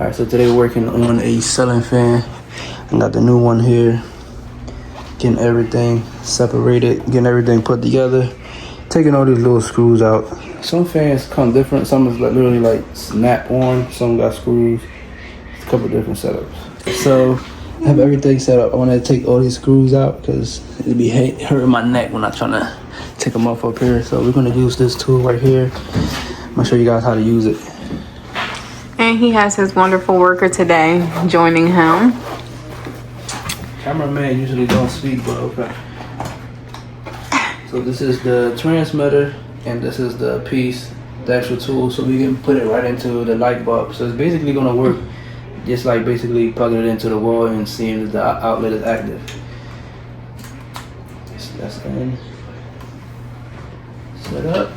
Alright, so today we're working on a ceiling fan. I got the new one here. Getting everything separated, getting everything put together. Taking all these little screws out. Some fans come different. Some is like literally like snap on. Some got screws. It's a couple different setups. So I have everything set up. I want to take all these screws out because it'd be hurting my neck when I'm trying to take them off up here. So we're gonna use this tool right here. I'm gonna show you guys how to use it. And he has his wonderful worker today joining him. Cameraman usually don't speak, but okay. So this is the transmitter, and this is the piece, the actual tool, so we can put it right into the light bulb. So it's basically gonna work just like basically plugging it into the wall and seeing that the outlet is active. So that's in. Set up.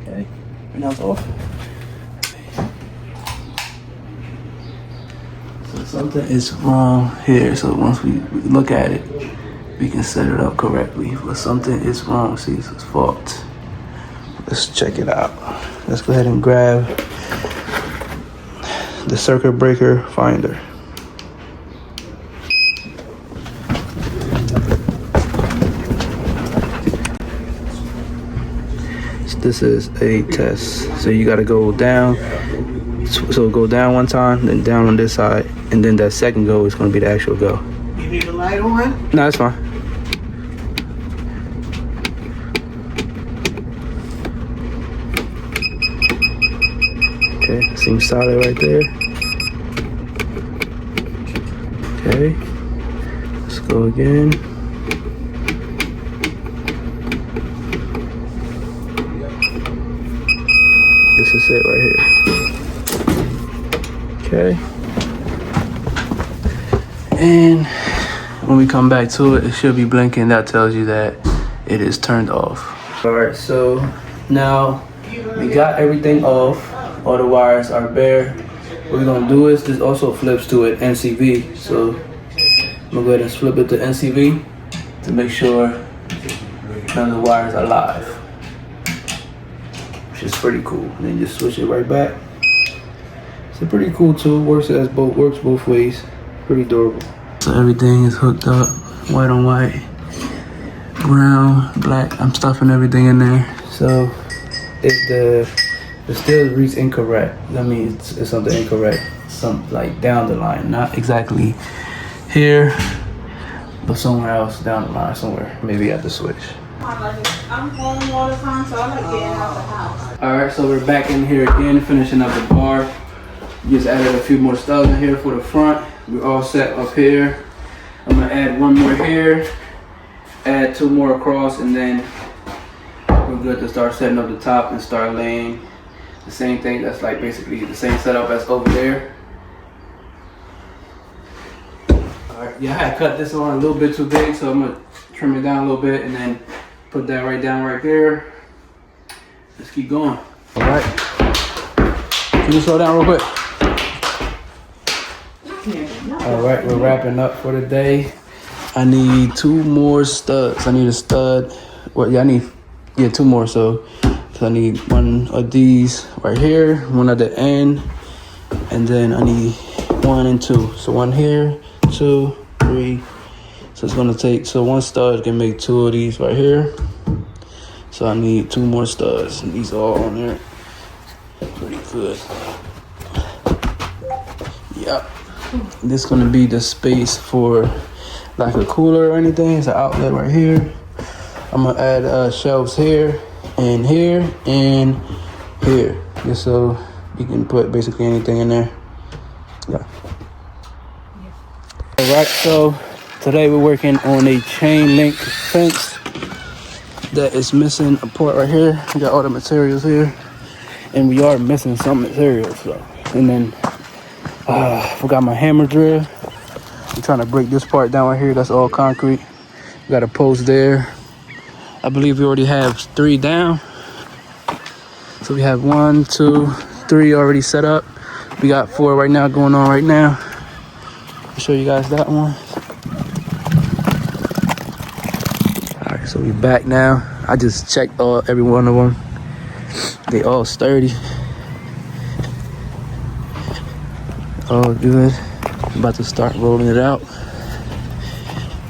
Okay, and now it's off. So something is wrong here. So once we look at it, we can set it up correctly. But something is wrong. See, it's fault. Let's check it out. Let's go ahead and grab the circuit breaker finder. This is a test, so you got to go down. So go down one time, then down on this side, and then that second go is going to be the actual go. You need the light on? No, that's fine. Okay, seems solid right there. Okay, let's go again. This is it right here. Okay. And when we come back to it, it should be blinking. That tells you that it is turned off. All right, so now we got everything off. All the wires are bare. What we're gonna do is this also flips to an NCV. So I'm gonna go ahead and flip it to NCV to make sure none of the wires are live, which is pretty cool. And then just switch it right back. It's a pretty cool tool. Works both ways. Pretty durable. So everything is hooked up, white on white, brown, black. I'm stuffing everything in there. So if the still reads incorrect, that means it's something incorrect. Something like down the line, not exactly here, but somewhere else down the line, somewhere maybe at the switch. I'm home all the time, so I like getting out the house. All right, so we're back in here again, finishing up the bar. Just added a few more studs in here for the front. We're all set up here. I'm gonna add one more here, add two more across, and then we're good to start setting up the top and start laying the same thing. That's like basically the same setup as over there. All right, yeah, I had cut this on a little bit too big, so I'm gonna trim it down a little bit and then put that right down right there. Let's keep going. All right, can you slow down real quick? All right, we're wrapping up for the day. I need two more studs. I need a stud. Well, yeah, I need two more. So I need one of these right here, one at the end, and then I need 1 and 2. So one here, 2, 3. So it's gonna take. So one stud can make 2 of these right here. So I need 2 more studs. And these all on there. Pretty good. Yep. This is gonna be the space for like a cooler or anything. It's an outlet right here. I'm gonna add shelves here and here and here, just so you can put basically anything in there. Yeah. All right, so today we're working on a chain link fence that is missing a part right here. We got all the materials here, and we are missing some materials. So, and then forgot my hammer drill. I'm trying to break this part down right here. That's all concrete. We got a post there. I believe we already have 3 down. So we have 1, 2, 3 already set up. We got 4 right now going on right now. I'll show you guys that one. All right, So we back now. I just checked every one of them. They all sturdy. All good. I'm about to start rolling it out.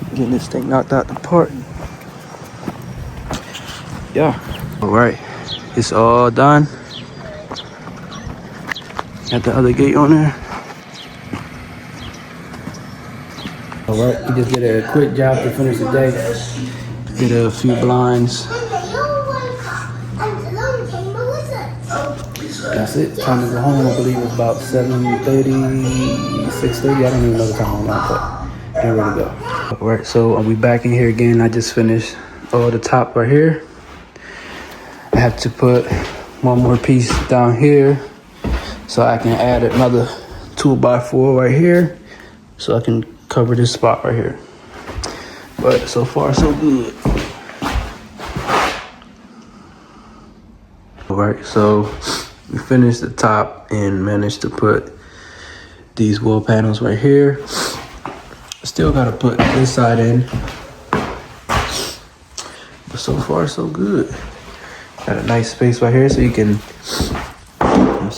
Getting this thing knocked out the park. Yeah. All right. It's all done. Got the other gate on there. All right. We just did a quick job to finish the day. Did a few blinds. That's it. Time to go home. I believe it's about 7:30, 6:30. I don't even know the time on that, but get ready to go. All right, so we back in here again. I just finished all the top right here. I have to put one more piece down here so I can add another 2x4 right here so I can cover this spot right here. But so far, so good. All right, so we finished the top and managed to put these wall panels right here. Still gotta put this side in. But so far, so good. Got a nice space right here so you can,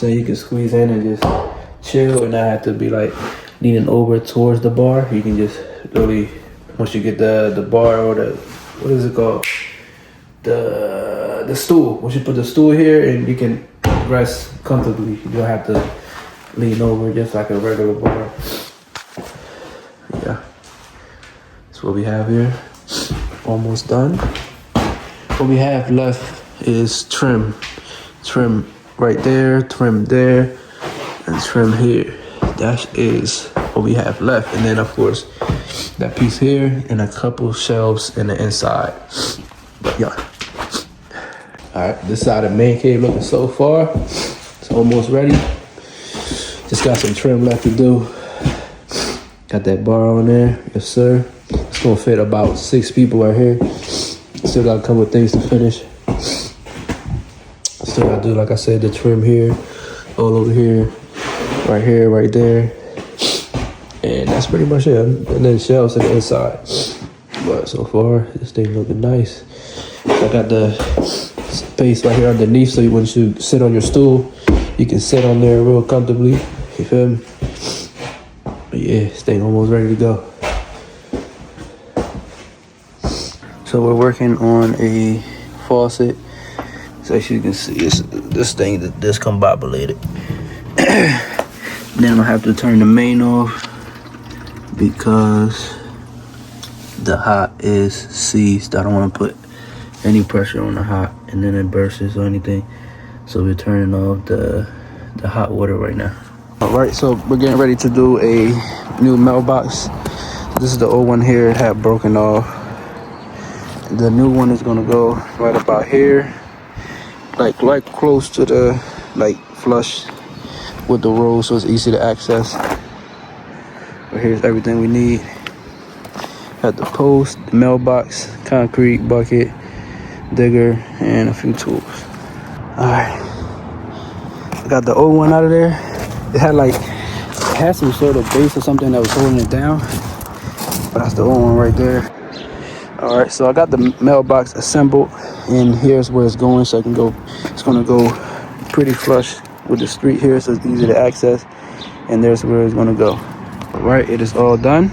you can squeeze in and just chill and not have to be like leaning over towards the bar. You can just really, once you get the bar or the, what is it called? The stool. Once you put the stool here and you can rest comfortably. You don't have to lean over just like a regular bar. Yeah. That's what we have here. Almost done. What we have left is trim. Trim right there, trim there, and trim here. That is what we have left. And then of course, that piece here and a couple shelves in the inside. But yeah. All right, this side of the main cave looking so far. It's almost ready. Just got some trim left to do. Got that bar on there, yes sir. It's gonna fit about 6 people right here. Still got a couple of things to finish. Still gotta do, like I said, the trim here, all over here, right there. And that's pretty much it. And then shelves to the inside. But so far, this thing looking nice. I got the space right here underneath, so once you sit on your stool, you can sit on there real comfortably. You feel me? But yeah, this thing almost ready to go. So we're working on a faucet. So as you can see, this thing that discombobulated. Then I'll have to turn the main off because the hot is seized. I don't want to put any pressure on the hot and then it bursts or anything. So we're turning off the hot water right now. All right, so we're getting ready to do a new mailbox. This is the old one here, it had broken off. The new one is gonna go right about here, like close to the, flush with the road, so it's easy to access. But here's everything we need. Got the post, the mailbox, concrete bucket, digger, and a few tools. All right, I got the old one out of there. It had some sort of base or something that was holding it down, but that's the old one right there. All right, so I got the mailbox assembled, and here's where it's going. So it's gonna go pretty flush with the street here, so it's easy to access. And there's where it's gonna go. All right, it is all done.